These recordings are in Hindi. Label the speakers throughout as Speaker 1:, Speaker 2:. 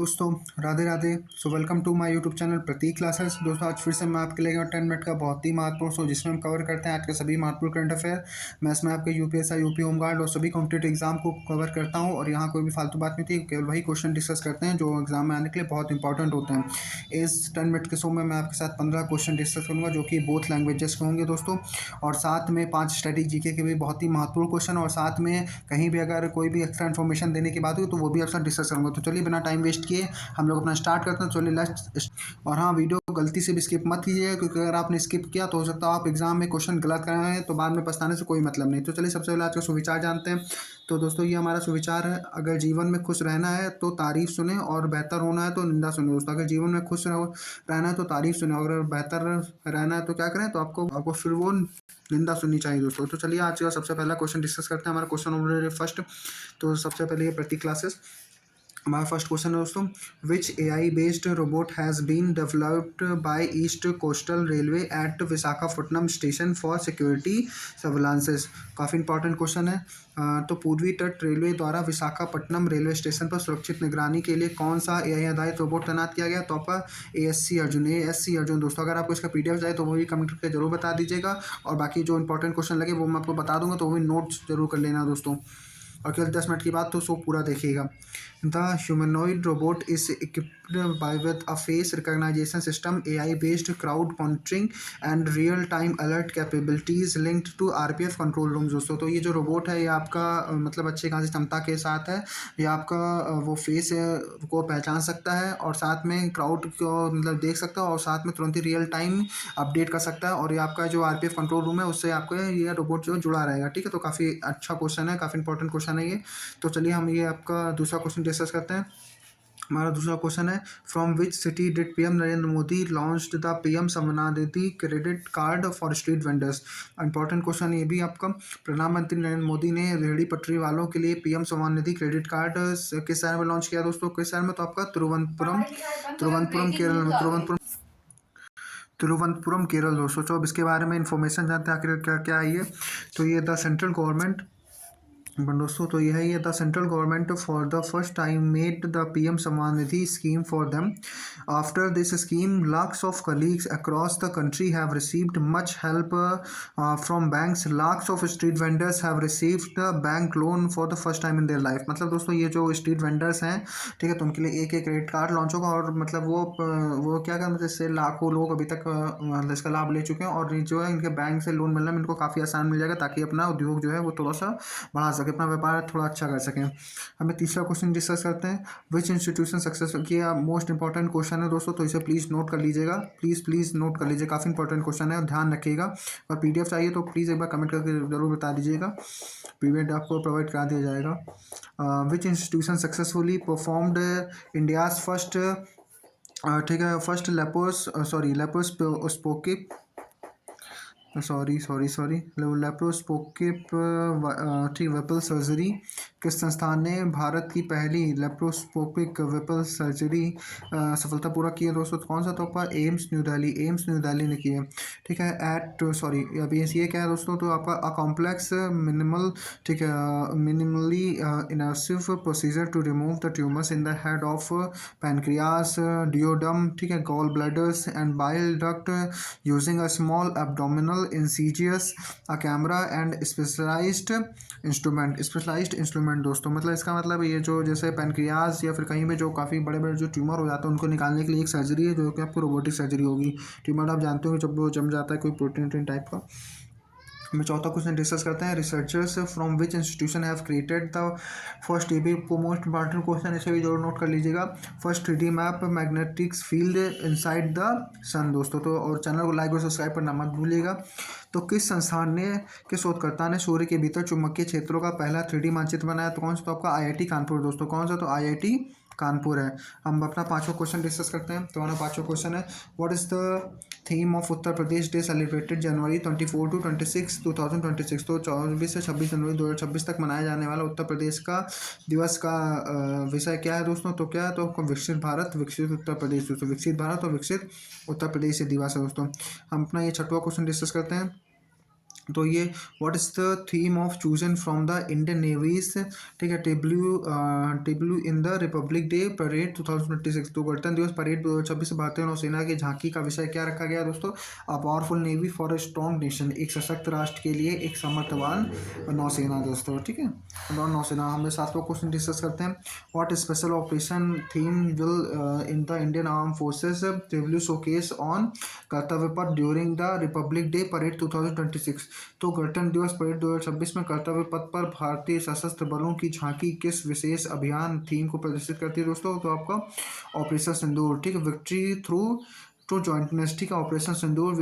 Speaker 1: दोस्तों Radhe Radhe. So welcome to my YouTube channel Prateek classes. दोस्तों आज फिर से मैं आपके लिए 10 मिनट का बहुत ही महत्वपूर्ण शो जिसमें हम कवर करते हैं आज के सभी महत्वपूर्ण करंट अफेयर। मैं इसमें आपके यूपीएससी यूपी होमगार्ड और सभी कॉम्पिटेटिव एग्जाम को कवर करता हूं और यहाँ कोई भी फालतू बात नहीं थी, केवल वही क्वेश्चन डिस्कस करते हैं जो एग्जाम में आने के लिए बहुत इंपॉर्टेंट होते हैं। इस 10 मिनट के शो में मैं आपके साथ 15 क्वेश्चन डिस्कस करूँगा जो कि बोथ लैंग्वेजेस के होंगे दोस्तों, और साथ में 5 स्टैटिक जीके के भी बहुत ही महत्वपूर्ण क्वेश्चन, और साथ में कहीं भी अगर कोई भी एक्स्ट्रा इन्फॉर्मेशन देने की बात हुई तो वो भी अक्सर डिस्कस करूँगा। तो चलिए बिना टाइम वेस्ट किए हम लोग अपना स्टार्ट करते हैं। चलिए लेट्स। और हाँ, वीडियो को गलती से भी स्किप मत कीजिए क्योंकि अगर आपने स्किप किया तो हो सकता है आप एग्जाम में क्वेश्चन गलत कर रहे हैं तो बाद में पछताने से कोई मतलब नहीं। तो चलिए सबसे पहले आज का सुविचार जानते हैं। तो दोस्तों ये हमारा सुविचार है, अगर जीवन में खुश रहना है तो तारीफ सुने और बेहतर होना है तो निंदा सुने। दोस्तों अगर जीवन में खुश रहना है तो तारीफ सुने और अगर बेहतर रहना है तो क्या करें, तो आपको फिर वो निंदा सुननी चाहिए दोस्तों। तो चलिए आज का सबसे पहला क्वेश्चन डिस्कस करते हैं। हमारा क्वेश्चन ऑलरेडी फर्स्ट। तो सबसे पहले ये प्रतीक क्लासेस हमारा फर्स्ट क्वेश्चन है दोस्तों, which AI based robot has been developed by East Coastal Railway at Visakhapatnam station for security surveillances. काफ़ी इंपॉर्टेंट क्वेश्चन है। तो पूर्वी तट रेलवे द्वारा विशाखापट्टनम रेलवे स्टेशन पर सुरक्षित निगरानी के लिए कौन सा AI आधारित रोबोट तैनात किया गया? तो आपका ASC अर्जुन दोस्तों। अगर आपको इसका PDF चाहिए तो वो भी कमेंट करके जरूर बता दीजिएगा, और बाकी जो इंपॉर्टेंट क्वेश्चन लगे वो मैं आपको बता दूंगा, तो वो भी नोट्स जरूर कर लेना दोस्तों। और केवल 10 मिनट की बात, तो शो पूरा देखिएगा। The humanoid robot is equipped by with a face recognition system, AI based crowd monitoring and real time alert capabilities linked to RPF control room दोस्तों। तो ये जो रोबोट है ये आपका मतलब अच्छे खासी क्षमता के साथ है। ये आपका वो फेस को पहचान सकता है और साथ में क्राउड को मतलब देख सकता है और साथ में तुरंत ही रियल टाइम अपडेट कर सकता है, और ये आपका जो RPF कंट्रोल रूम है उससे आपका ये रोबोट जो जुड़ा रहेगा। ठीक है, तो काफ़ी अच्छा क्वेश्चन है, काफ़ी इंपॉर्टेंट क्वेश्चन है ये। तो चलिए हम ये आपका दूसरा क्वेश्चन डिस्कस करते हैं। हमारा दूसरा क्वेश्चन है, from which city did PM Narendra Modi launched the PM Svanidhi credit card for street vendors. Important question ये भी आपका, प्रधानमंत्री नरेंद्र मोदी ने रेहड़ी पटरी वालों के लिए PM सम्मानिधि क्रेडिट कार्ड किस शहर में लॉन्च किया दोस्तों? किस शहर में? तो आपका तिरुवनंतपुरम केरल में। तिरुवनंतपुरम केरल दोस्तों। तो अब इसके बारे में इंफॉर्मेशन जानते हैं आखिर क्या क्या है ये। तो ये द सेंट्रल गवर्नमेंट दोस्तों, तो यह है ये the central government for the first time made the PM Samman Nidhi scheme for them. After this scheme lakhs of colleagues across the country have received much help from banks. Lakhs of street vendors have received the bank loan for the first time in their life। मतलब दोस्तों ये जो स्ट्रीट वेंडर्स हैं, ठीक है, तो उनके लिए एक क्रेडिट कार्ड लॉन्च होगा, और मतलब वो क्या कर मतलब इससे लाखों लोग अभी तक इसका लाभ ले चुके हैं, और जो है इनके बैंक से लोन मिलना इनको काफ़ी आसान मिल जाएगा ताकि अपना उद्योग जो है वो थोड़ा सा बढ़ा सके, अपना व्यापार थोड़ा अच्छा कर सकें। हमें तीसरा क्वेश्चन डिस्कस करते हैं, विच इंस्टीट्यूशन सक्सेसफुल किया। मोस्ट इंपॉर्टेंट क्वेश्चन है दोस्तों, तो इसे प्लीज़ नोट कर लीजिएगा, प्लीज़ नोट कर लीजिए, काफ़ी इंपॉर्टेंट क्वेश्चन है, ध्यान रखिएगा। और PDF चाहिए तो प्लीज़ एक बार कमेंट करके जरूर बता दीजिएगा, PDF आपको प्रोवाइड करा दिया जाएगा। विच institution successfully performed India's first, ठीक है, फर्स्ट लेप्रोस्कोपिक ठीक वेपल सर्जरी। किस संस्थान ने भारत की पहली लेप्रोस्कोपिक वेपल सर्जरी सफलतापूर्वक की है दोस्तों? कौन सा? तो आपका एम्स न्यू दिल्ली ने की है। ठीक है, अभी ये क्या है दोस्तों? तो आपका अ कॉम्प्लेक्स मिनिमल, ठीक है, minimally invasive procedure to remove the tumours in the head of pancreas, duodenum, ठीक है, gall bladders and bile duct using a small abdominal incisions a camera and specialised instrument दोस्तों। मतलब इसका मतलब ये जो जैसे पैनक्रियाज या फिर कहीं में जो काफ़ी बड़े बड़े जो ट्यूमर हो जाते हैं उनको निकालने के लिए एक सर्जरी है जो कि आपको रोबोटिक सर्जरी होगी। ट्यूमर आप जानते हो जब वो जम जाता है कोई प्रोटीन टाइप का। हम चौथा क्वेश्चन डिस्कस करते हैं, researchers from which institution have created the first, ये भी मोस्ट इंपॉर्टेंट क्वेश्चन, इसे भी जरूर नोट कर लीजिएगा, first 3D map magnetics field inside the sun दोस्तों। तो और चैनल को लाइक और सब्सक्राइब करना मत भूलिएगा। तो किस संस्थान ने के शोधकर्ता ने सूर्य के भीतर चुंबकीय क्षेत्रों का पहला 3D मानचित्र बनाया? तो कौन सा? तो आपका IIT कानपुर दोस्तों। कौन सा? तो IIT कानपुर है। हम अपना पांचवा क्वेश्चन डिस्कस करते हैं। तो हमारा पांचवा क्वेश्चन है, what is the theme of Uttar Pradesh day celebrated January 24 to 26 2026। तो 24 से 26 जनवरी 2026 तक मनाया जाने वाला उत्तर प्रदेश का दिवस का विषय क्या है दोस्तों? तो क्या है? तो विकसित भारत विकसित उत्तर प्रदेश दोस्तों। विकसित भारत और विकसित उत्तर प्रदेश ये दिवस है दोस्तों। हम अपना ये छठवां क्वेश्चन डिस्कस करते हैं। तो ये what is the theme of chosen from the Indian navies, ठीक है, tableau in the Republic Day parade 2026। तो गणतंत्र दिवस परेड 2026 भारतीय नौसेना की झांकी का विषय क्या रखा गया दोस्तों? A powerful navy for a strong nation, एक सशक्त राष्ट्र के लिए एक समर्थवान नौसेना दोस्तों, ठीक है, और नौसेना। हम 7वां क्वेश्चन डिस्कस करते हैं। What special operation theme will in the Indian arm forces Tableau showcase on कर्तव्य पथ during the Republic Day parade 2026। तो गणतंत्र दिवस परेड 2026 में कर्तव्य पथ पर भारतीय सशस्त्र बलों की झांकी किस विशेष अभियान थीम को प्रदर्शित करती है दोस्तों? तो आपका ऑपरेशन सिंदूर, ठीक है, विक्ट्री थ्रू टू जॉइंटनेस, ठीक है, ऑपरेशन सिंदूर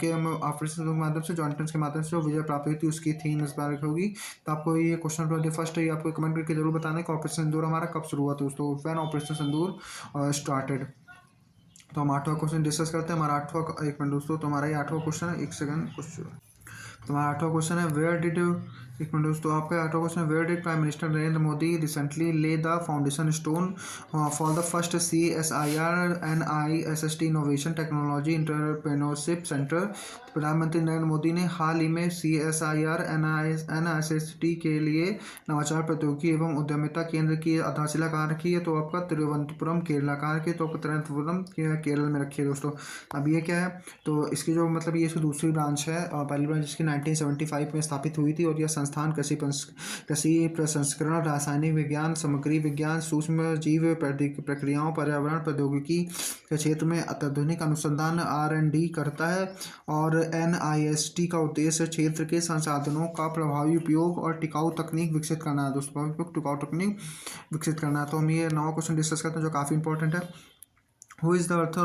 Speaker 1: के ऑपरेशन सिंदूर के माध्यम से, जॉइंटनेस के माध्यम से जो विजय प्राप्त हुई थी उसकी थीम इस बार होगी। तो आपको ये क्वेश्चन 21 है, ये आपको कमेंट करके जरूर बताना कि ऑपरेशन सिंदूर हमारा कब शुरू हुआ था दोस्तों, व्हेन ऑपरेशन सिंदूर स्टार्टेड। तो हम 8वां क्वेश्चन डिस्कस करते हैं। हमारा 8वां, एक मिनट दोस्तों, तो हमारा ये 8वां क्वेश्चन है, एक सेकंड क्वेश्चन। तुम्हारा 8वां क्वेश्चन है, वेयर डिड, एक मिनट दोस्तों, आपका 8वां क्वेश्चन है, where did prime minister Narendra Modi recently lay the foundation stone for the first CSIR NISST innovation technology entrepreneurship centre? प्रधानमंत्री नरेंद्र मोदी ने हाल ही में CSIR NISST के लिए नवाचार प्रौद्योगिकी एवं उद्यमिता केंद्र की आधारशिला कहाँ रखी है? तो आपका तिरुवनंतपुरम केरला। कहाँ रखी है? तो आपका तिरुवनंतपुरम केरल में रखी है दोस्तों। अब ये क्या है? तो इसकी जो मतलब ये इसकी दूसरी ब्रांच है, पहली ब्रांच इसकी 1975 में स्थापित हुई थी, और यह संस्थान कृषि प्रसंस्करण, रासायनिक विज्ञान, सामग्री विज्ञान, सूक्ष्म जीव प्रक्रियाओं, पर्यावरण प्रौद्योगिकी के क्षेत्र में अत्याधुनिक अनुसंधान R&D करता है। और NIST का उद्देश्य क्षेत्र के संसाधनों का प्रभावी उपयोग और टिकाऊ तकनीक विकसित करना है दोस्तों, टिकाऊ तकनीक विकसित करना है। तो हम ये 9वां क्वेश्चन डिस्कस करते हैं जो काफ़ी इंपॉर्टेंट है। Who is the author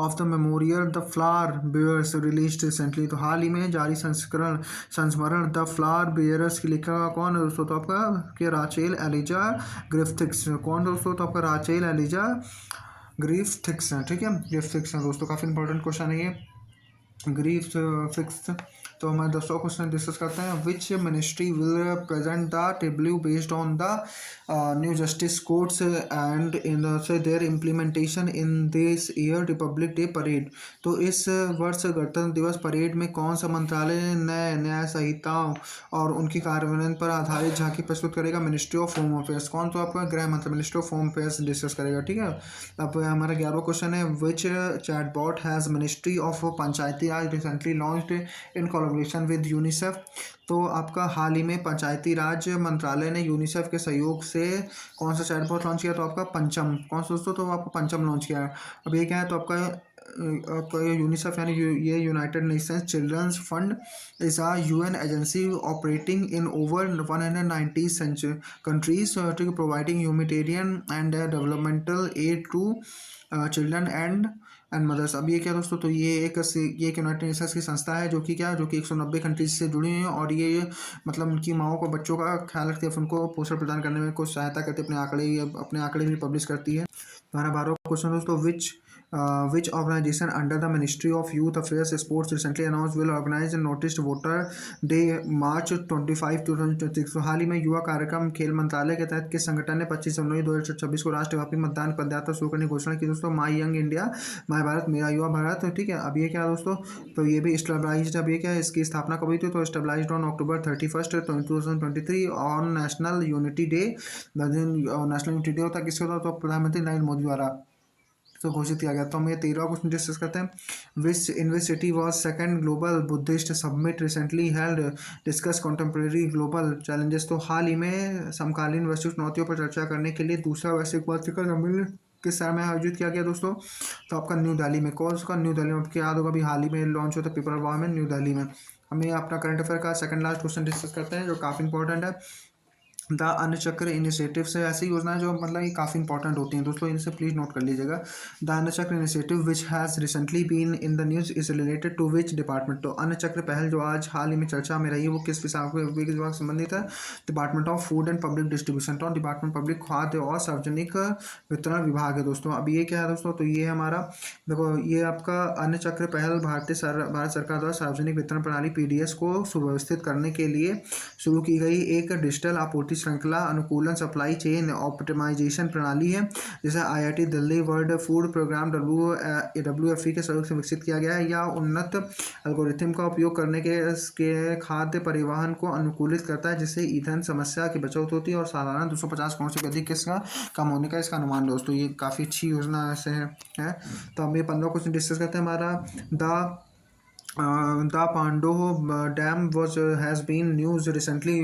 Speaker 1: of the memorial The Flower Bearers released recently? तो हाल ही में जारी संस्मरण द फ्लावर बेयरर्स की लेखिका कौन है दोस्तों? तो आपका कि राचेल एलिजा ग्रिफ्थिक्स। कौन दोस्तों? तो आपका राचेल एलिजा ग्रिफ्थिक्स है, ठीक है, ग्रिफ्थिक्स है दोस्तों। काफ़ी इंपॉर्टेंट क्वेश्चन है ये, ग्रिफ्थिक्स। तो हमारे 10वां क्वेश्चन डिस्कस करते हैं। Which ministry will present the Tableau based on the new justice codes and in their implementation in this year Republic Day parade? तो इस वर्ष गणतंत्र दिवस परेड में कौन सा मंत्रालय नए न्याय संहिताओं और उनकी कार्यान्वयन पर आधारित झांकी प्रस्तुत करेगा? Ministry of home affairs. कौन? तो आपका गृह मंत्री, ministry of home affairs discuss करेगा, ठीक है। अब हमारा 11वां क्वेश्चन है। Which chatbot has ministry of Panchayati Raj recently launched in collaboration with UNICEF? तो आपका हाल ही में पंचायती राज मंत्रालय ने यूनिसेफ के सहयोग से कौन सा चैटबॉट लॉन्च किया? तो आपका पंचम। कौन सा दोस्तों? तो आपको पंचम लॉन्च किया है। अब ये क्या है? तो आपका यूनिसेफ यानी ये United Nations children's fund is a UN agency operating in over 190 countries, providing humanitarian and developmental aid to children and mothers. अब ये क्या दोस्तों? तो ये एक यूनाइटेड नेशंस की संस्था है जो कि क्या, जो कि 190 कंट्रीज से जुड़ी हुई है, और ये मतलब उनकी माओं को, बच्चों का ख्याल रखती है, उनको पोषण प्रदान करने में कुछ सहायता करती है, अपने आंकड़े भी पब्लिश करती है। हमारा 12वां क्वेश्चन दोस्तों, which organization under the Ministry of Youth Affairs Sports recently announced will organize a noticed voter day March 25 2026? तो हाल ही में युवा कार्यक्रम खेल मंत्रालय के तहत किस संगठन ने 25 जनवरी 2026 को राष्ट्रव्यापी मतदान पदयात्रा शुरू करने की घोषणा की दोस्तों? माई यंग इंडिया, माई भारत मेरा युवा भारत, ठीक है। अब ये क्या दोस्तों? तो ये भी स्टेबलाइज्ड, अब ये क्या है, इसकी स्थापना कब हुई थी? तो stabilized on October 31, 2023 on national unity day. National unity day होता है किसका होता? तो प्रधानमंत्री नरेंद्र मोदी द्वारा तो घोषित किया गया। तो हम ये 13वां क्वेश्चन डिस्कस करते हैं। Which city was second global Buddhist summit recently held discuss contemporary global challenges? तो हाल ही में समकालीन वैश्विक चुनौतियों पर चर्चा करने के लिए दूसरा वैश्विक शिखर सम्मेलन किस शहर में आयोजित किया गया दोस्तों? तो आपका न्यू दिल्ली में। कौन सा? न्यू दिल्ली में। आपको याद होगा अभी हाल ही में लॉन्च होता है पीपल वॉर में, न्यू दिल्ली में। हमें अपना करंट अफेयर का सेकंड लास्ट क्वेश्चन डिस्कस करते हैं जो काफ़ी इंपॉर्टेंट है। द अन्न चक्र इनिशिएटिव से ऐसी योजनाएं जो मतलब ये काफ़ी इंपॉर्टेंट होती हैं दोस्तों, इनसे प्लीज़ नोट कर लीजिएगा। The Anna Chakra initiative which has recently been in the news is related to which department? तो अन्न चक्र पहल जो आज हाल ही में चर्चा में रही है वो किस विभाग से संबंधित है? Department of food and public distribution. तो डिपार्टमेंट पब्लिक खाद्य और सार्वजनिक वितरण विभाग है दोस्तों। अब ये क्या है दोस्तों? तो ये हमारा देखो, ये आपका अन्न चक्र पहल भारत सरकार द्वारा सार्वजनिक वितरण प्रणाली PDS को सुव्यवस्थित करने के लिए शुरू की गई एक डिजिटल आपूर्ति श्रृंखला अनुकूलन सप्लाई चेन ऑप्टिमाइजेशन प्रणाली है, जिसे IIT Delhi world food programme WFP के सहयोग से विकसित किया गया है। या उन्नत एल्गोरिथम का उपयोग करने के इसके खाद्य परिवहन को अनुकूलित करता है, जिससे ईंधन समस्या की बचत होती है और साधारण 250 करोड़ से अधिक इसका कम होने का इसका अनुमान। दोस्तों ये काफ़ी अच्छी योजना से है। तो हम ये 15 क्वेश्चन डिस्कस करते हैं। हमारा the Pando Dam has been news recently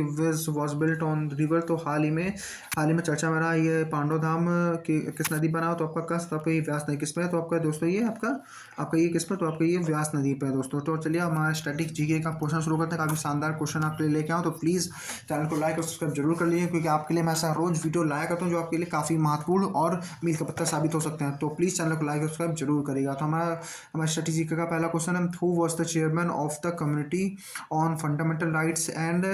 Speaker 1: was built on river। तो हाल ही में चर्चा में रहा ये पांडव धाम किस नदी बना हो। तो आपका कस तो आपका ये व्यास नदी किस पे है। तो आपका दोस्तों ये आपका ये किस पे, तो आपका ये व्यास नदी पे है दोस्तों। तो चलिए हमारा स्टैटिक जीके का क्वेश्चन शुरू करते हैं। काफ़ी शानदार क्वेश्चन आपके लिए लेके आओ। तो प्लीज़ चैनल को लाइक और सब्सक्राइब जरूर कर लीजिए, क्योंकि आपके लिए मैं ऐसा रोज़ वीडियो लाया करता हूँ जो आपके लिए काफ़ी महत्वपूर्ण और मील का पत्थर साबित हो सकते हैं। तो प्लीज़ चैनल को लाइक और सब्सक्राइब जरूर करेगा। तो हमारा स्टैटिक जीके का पहला क्वेश्चन है, who was the chairman of the community on fundamental rights and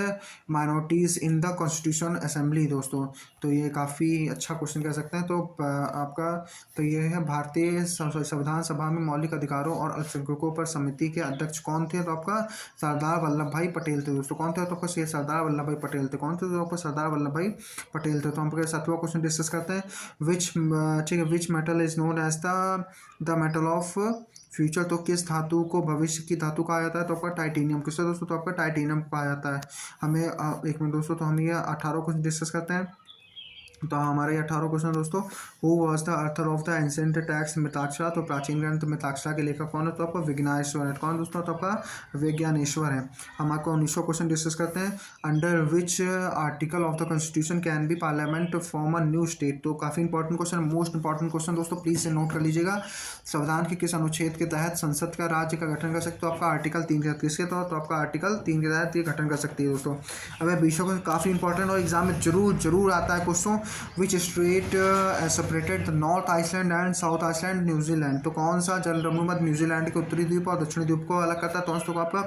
Speaker 1: minorities in the constitution assembly. दोस्तों तो ये काफ़ी अच्छा क्वेश्चन कह सकते हैं। तो आपका तो ये है भारतीय संविधान सभा में मौलिक अधिकारों और अल्पसंख्यकों पर समिति के अध्यक्ष कौन थे। तो आपका सरदार वल्लभ भाई पटेल थे। दोस्तों कौन थे। तो आपका सरदार वल्लभ भाई पटेल थे। कौन थे। तो आपका सरदार वल्लभ भाई पटेल थे। तो हम सातवां क्वेश्चन डिस्कस करते हैं, which metal is known as the metal of future. तो किस धातु को भविष्य की धातु कहा जाता है। तो आपका टाइटेनियम। किससे दोस्तों। तो आपका टाइटेनियम कहा जाता है। हमें एक मिनट दोस्तों, तो हम ये 18 क्वेश्चन डिस्कस करते हैं। तो हमारे 18 क्वेश्चन दोस्तों, who was the author of the ancient text Mitakshara. तो प्राचीन ग्रंथ मिताक्षरा के लेखक कौन है। तो आपका विज्ञानेश्वर है। कौन दोस्तों। तो आपका विज्ञानेश्वर है। हम आपको 19वां क्वेश्चन डिस्कस करते हैं, under which article of the constitution can be parliament form a new state. तो काफ़ी important question, most important question दोस्तों, प्लीज से नोट कर लीजिएगा। संविधान के किस अनुच्छेद के तहत संसद का राज्य का गठन कर सकते। तो आपका आर्टिकल 3 के तहत। किसके तहत। तो आपका आर्टिकल 3 के तहत ये गठन कर सकती है दोस्तों। अब 20वां क्वेश्चन काफ़ी इंपॉर्टेंट और एग्जाम में जरूर आता है question, which strait separated the north island and south island New Zealand. तो कौन सा जल रमूमत न्यूजीलैंड के उत्तरी द्वीप और दक्षिणी द्वीप को अलग करता है। तो दोस्तों आपका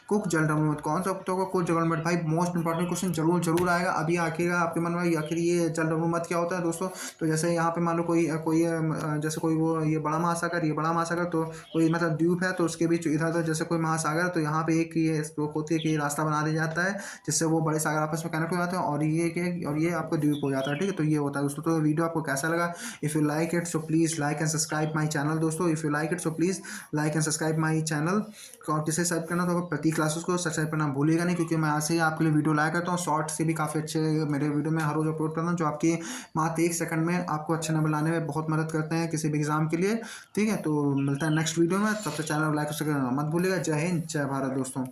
Speaker 1: कुक जल रमूमत। कौन सा। तो कुक जल रमूमत। भाई मोस्ट इंपॉर्टेंट क्वेश्चन जरूर आएगा। अभी आकेगा आपके मन में आखिर ये जल रमूमत क्या होता है दोस्तों। तो जैसे यहाँ पे मान लो कोई जैसे कोई वो ये बड़ा महासागर तो कोई मतलब द्वीप है, तो उसके बीच इधर जैसे कोई महासागर, तो यहाँ पे एक ये होती है कि रास्ता बना दिया जाता है, जिससे वो बड़े सागर आपस में कनेक्ट हो जाते हैं और ये आपको द्वीप हो जाता है। ठीक है। तो ये होता है दोस्तों। तो वीडियो आपको कैसा लगा। If you like it so please like and subscribe my channel. दोस्तों if you like it so please like and subscribe my channel. और किसे सब्सक्राइब करना तो प्रतीक क्लासेस को सब्सक्राइब करना भूलिएगा नहीं, क्योंकि मैं ऐसे ही आपके लिए वीडियो लाया करता हूँ। शॉर्ट से भी काफ़ी अच्छे मेरे वीडियो में हर रोज़ अपलोड करता हूँ, जो आपकी मात्र 1 सेकंड में आपको अच्छे नंबर लाने में बहुत मदद करते हैं किसी भी एग्जाम के लिए। ठीक है। तो मिलता है नेक्स्ट वीडियो में, तब तक चैनल को लाइक करना मत भूलिएगा। जय हिंद जय भारत दोस्तों।